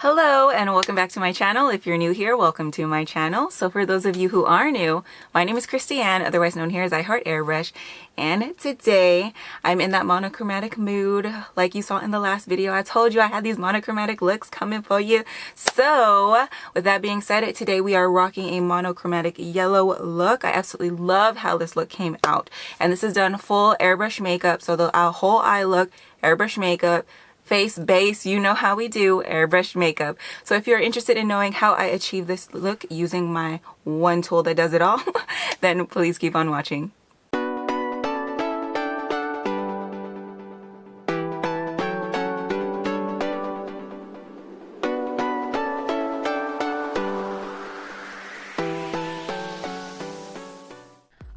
Hello and welcome back to my channel. If you're new here, welcome to my channel. So for those of you who are new, my name is Christiane, otherwise known here as IHeartAirbrush, and today I'm in that monochromatic mood like you saw in the last video. I told you I had these monochromatic looks coming for you. So with that being said, today we are rocking a monochromatic yellow look. I absolutely love how this look came out, and this is done full airbrush makeup, so the whole eye look, airbrush makeup, face, base, you know how we do, airbrush makeup. So if you're interested in knowing how I achieve this look using my one tool that does it all, then please keep on watching.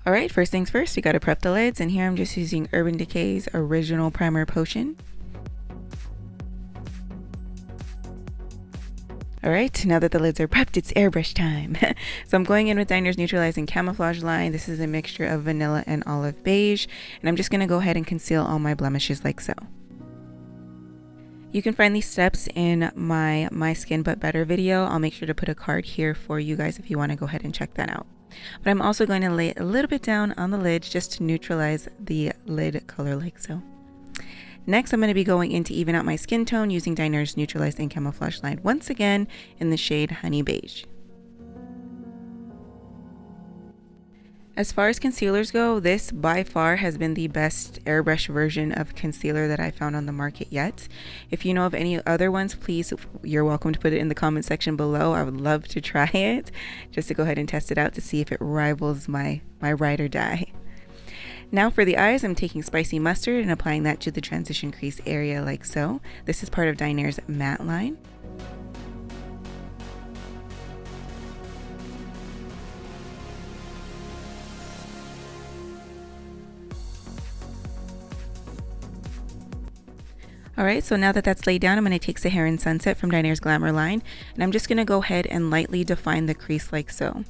Alright, first things first, we gotta prep the lids, and here I'm just using Urban Decay's Original Primer Potion. Alright, now that the lids are prepped, it's airbrush time. So I'm going in with Dinair's Neutralize and Camouflage line. This is a mixture of vanilla and olive beige, and I'm just going to go ahead and conceal all my blemishes like so. You can find these steps in my Skin But Better video. I'll make sure to put a card here for you guys if you want to go ahead and check that out. But I'm also going to lay a little bit down on the lid just to neutralize the lid color like so. Next, I'm going to be going in to even out my skin tone using Dinair's Neutralize and Camouflage line once again in the shade Honey Beige. As far as concealers go, this by far has been the best airbrush version of concealer that I found on the market yet. If you know of any other ones, please, you're welcome to put it in the comment section below. I would love to try it just to go ahead and test it out to see if it rivals my ride or die. Now for the eyes, I'm taking Spicy Mustard and applying that to the transition crease area like so. This is part of Dinair's matte line. Alright, so now that that's laid down, I'm going to take Saharan Sunset from Dinair's Glamour line, and I'm just going to go ahead and lightly define the crease like so.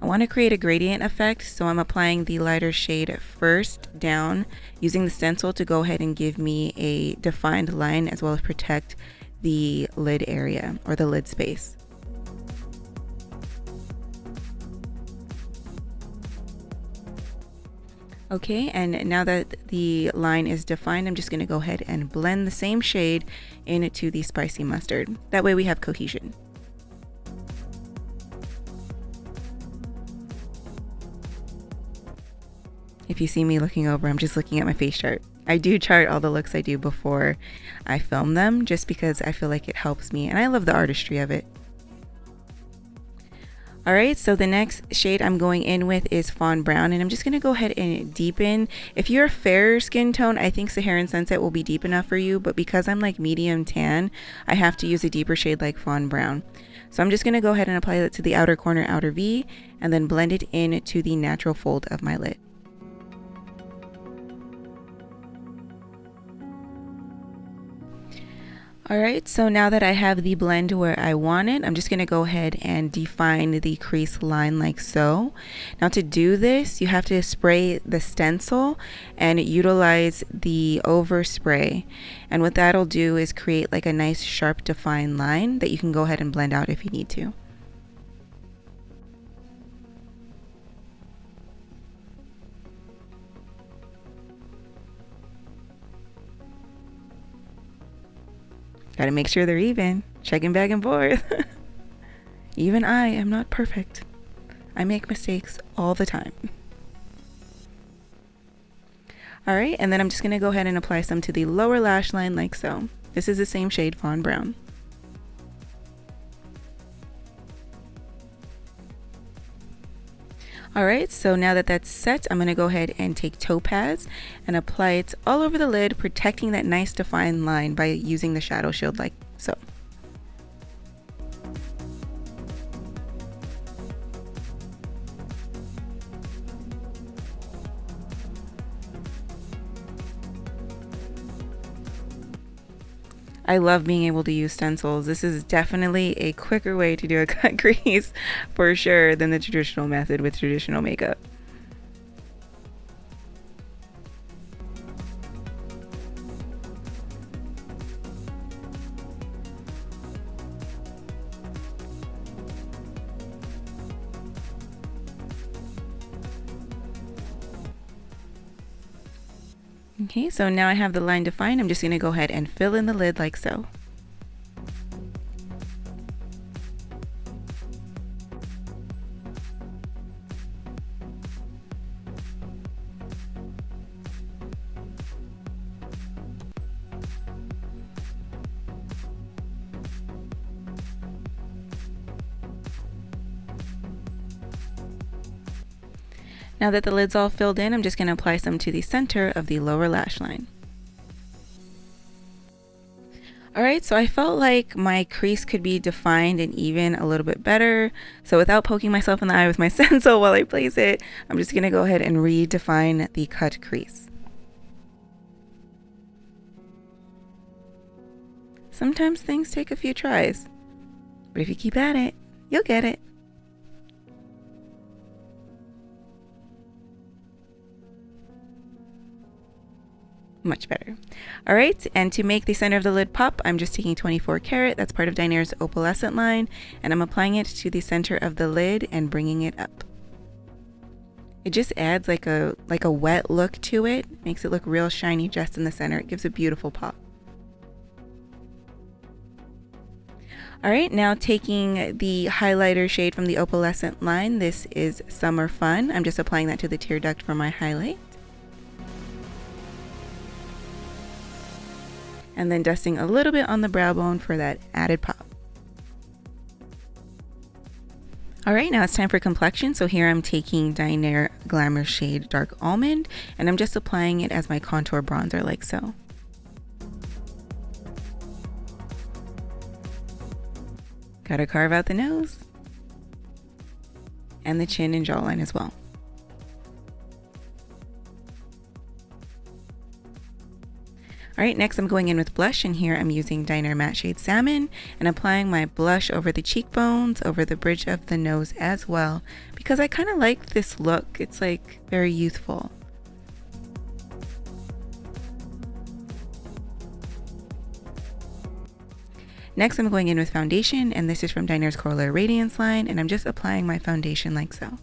I want to create a gradient effect, so I'm applying the lighter shade first down using the stencil to go ahead and give me a defined line as well as protect the lid area or the lid space. Okay, and now that the line is defined, I'm just going to go ahead and blend the same shade into the Spicy Mustard. That way we have cohesion. If you see me looking over, I'm just looking at my face chart. I do chart all the looks I do before I film them just because I feel like it helps me and I love the artistry of it. Alright, so the next shade I'm going in with is Fawn Brown, and I'm just going to go ahead and deepen. If you're a fairer skin tone, I think Saharan Sunset will be deep enough for you, but because I'm like medium tan, I have to use a deeper shade like Fawn Brown. So I'm just going to go ahead and apply that to the outer corner, outer V, and then blend it in to the natural fold of my lid. Alright, so now that I have the blend where I want it, I'm just going to go ahead and define the crease line like so. Now to do this, you have to spray the stencil and utilize the overspray. And what that'll do is create like a nice sharp defined line that you can go ahead and blend out if you need to. Gotta make sure they're even, checking back and forth. Even I am not perfect. I make mistakes all the time. Alright, and then I'm just gonna go ahead and apply some to the lower lash line like so. This is the same shade, Fawn Brown. Alright, so now that that's set, I'm going to go ahead and take Topaz and apply it all over the lid, protecting that nice defined line by using the shadow shield like so. I love being able to use stencils. This is definitely a quicker way to do a cut crease for sure than the traditional method with traditional makeup. Okay, so now I have the line defined. I'm just going to go ahead and fill in the lid like so. Now that the lid's all filled in, I'm just going to apply some to the center of the lower lash line. Alright, so I felt like my crease could be defined and even a little bit better. So without poking myself in the eye with my stencil while I place it, I'm just going to go ahead and redefine the cut crease. Sometimes things take a few tries, but if you keep at it, you'll get it. Much better. All right, and to make the center of the lid pop, I'm just taking 24 Carat, that's part of Dinair's Opalescent line, and I'm applying it to the center of the lid and bringing it up. It just adds like a wet look to it, makes it look real shiny just in the center. It gives a beautiful pop. All right, now taking the highlighter shade from the Opalescent line, this is Summer Fun. I'm just applying that to the tear duct for my highlight. And then dusting a little bit on the brow bone for that added pop. Alright, now it's time for complexion. So here I'm taking Dinair Glamour shade Dark Almond, and I'm just applying it as my contour bronzer like so. Gotta carve out the nose. And the chin and jawline as well. Alright, next I'm going in with blush, and here I'm using Dinair matte shade Salmon and applying my blush over the cheekbones, over the bridge of the nose as well, because I kind of like this look. It's like very youthful. Next I'm going in with foundation, and this is from Dinair's Colair Radiance line, and I'm just applying my foundation like so.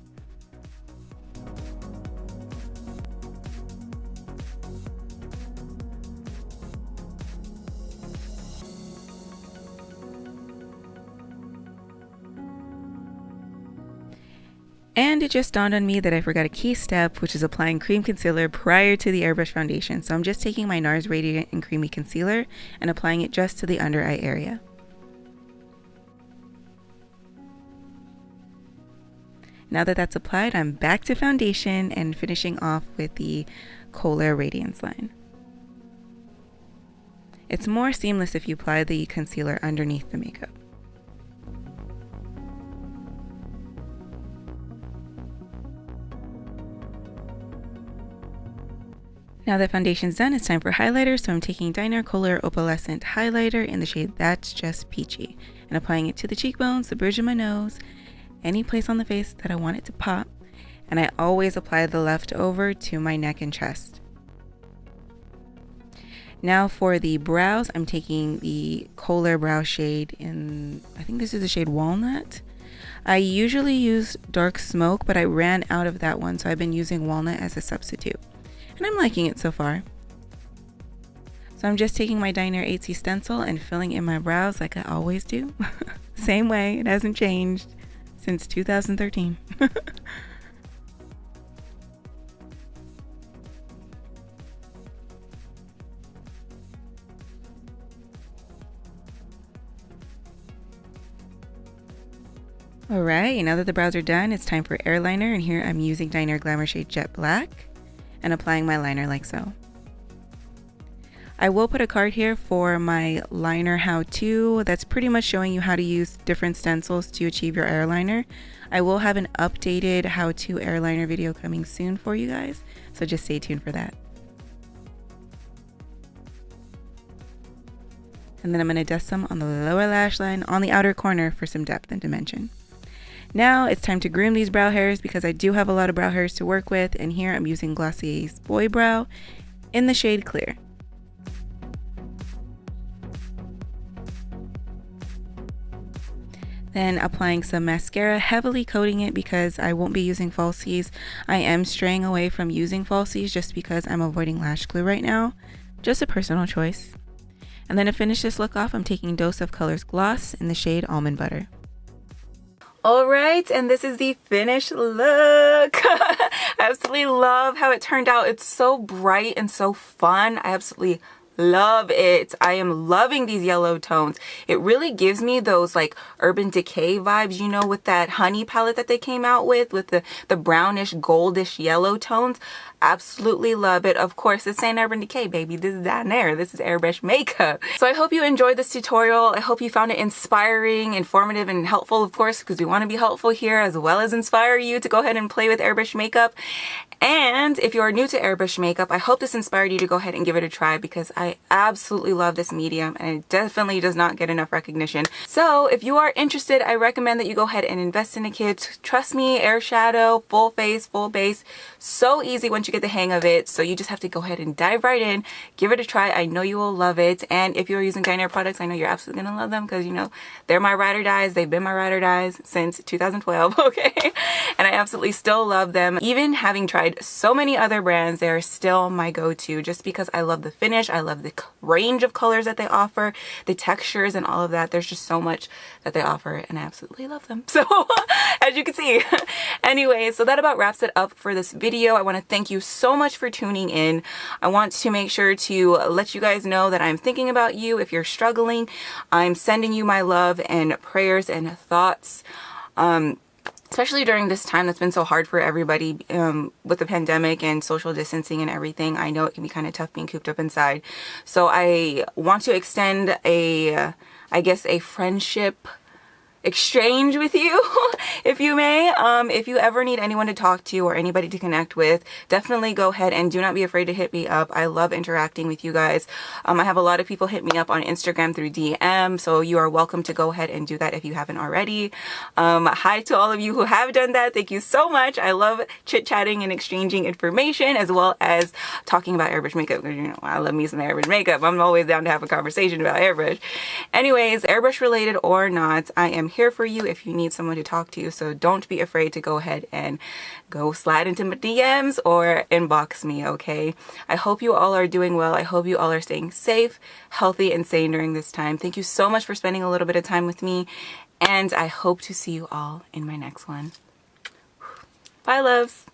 And it just dawned on me that I forgot a key step, which is applying cream concealer prior to the Airbrush foundation. So I'm just taking my NARS Radiant and Creamy Concealer and applying it just to the under eye area. Now that that's applied, I'm back to foundation and finishing off with the Colair Radiance line. It's more seamless if you apply the concealer underneath the makeup. Now that foundation's done, it's time for highlighter. So I'm taking Dinair Colair Opalescent highlighter in the shade That's Just Peachy and applying it to the cheekbones, the bridge of my nose, any place on the face that I want it to pop. And I always apply the leftover to my neck and chest. Now for the brows, I'm taking the Colair brow shade in, I think this is the shade Walnut. I usually use Dark Smoke, but I ran out of that one, so I've been using Walnut as a substitute. And I'm liking it so far. So I'm just taking my Dinair 8C stencil and filling in my brows like I always do. Same way, it hasn't changed since 2013. Alright, now that the brows are done, it's time for eyeliner, and here I'm using Dinair Glamour shade Jet Black and applying my liner like so. I will put a card here for my liner how-to. That's pretty much showing you how to use different stencils to achieve your eyeliner. I will have an updated how-to eyeliner video coming soon for you guys, so just stay tuned for that. And then I'm going to dust some on the lower lash line on the outer corner for some depth and dimension. Now it's time to groom these brow hairs because I do have a lot of brow hairs to work with, and here I'm using Glossier's Boy Brow in the shade Clear. Then applying some mascara, heavily coating it because I won't be using falsies. I am straying away from using falsies just because I'm avoiding lash glue right now. Just a personal choice. And then to finish this look off, I'm taking Dose of Colors Gloss in the shade Almond Butter. Alright, and this is the finished look. I absolutely love how it turned out. It's so bright and so fun. I absolutely love it. I am loving these yellow tones. It really gives me those like Urban Decay vibes, you know, with that honey palette that they came out with the brownish goldish yellow tones. Absolutely love it. Of course, this ain't Urban Decay, baby. This is Dinair. This is Airbrush makeup. So I hope you enjoyed this tutorial. I hope you found it inspiring, informative, and helpful, of course, because we want to be helpful here as well as inspire you to go ahead and play with airbrush makeup. And if you are new to airbrush makeup, I hope this inspired you to go ahead and give it a try because I absolutely love this medium and it definitely does not get enough recognition. So if you are interested, I recommend that you go ahead and invest in a kit. Trust me, air shadow, full face, full base, so easy once you get the hang of it. So you just have to go ahead and dive right in, give it a try. I know you will love it. And if you're using Dinair products, I know you're absolutely gonna love them because, you know, they're my ride or dies. They've been my ride or dies since 2012, okay? And I absolutely still love them. Even having tried so many other brands, they are still my go-to just because I love the finish. I love the range of colors that they offer, the textures and all of that. There's just so much that they offer and I absolutely love them. So as you can see. Anyway, so that about wraps it up for this video. I want to thank you so much for tuning in. I want to make sure to let you guys know that I'm thinking about you. If you're struggling, I'm sending you my love and prayers and thoughts. Especially during this time that's been so hard for everybody with the pandemic and social distancing and everything. I know it can be kind of tough being cooped up inside. So I want to extend I guess a friendship exchange with you, if you may. If you ever need anyone to talk to or anybody to connect with, definitely go ahead and do not be afraid to hit me up. I love interacting with you guys. I have a lot of people hit me up on Instagram through DM, so you are welcome to go ahead and do that if you haven't already. Hi to all of you who have done that. Thank you so much. I love chit-chatting and exchanging information as well as talking about airbrush makeup because, you know, I love me some airbrush makeup. I'm always down to have a conversation about airbrush. Anyways, airbrush related or not, I am here for you if you need someone to talk to, so don't be afraid to go ahead and go slide into my DMs or inbox me, okay? I hope you all are doing well. I hope you all are staying safe, healthy, and sane during this time. Thank you so much for spending a little bit of time with me, and I hope to see you all in my next one. Bye, loves.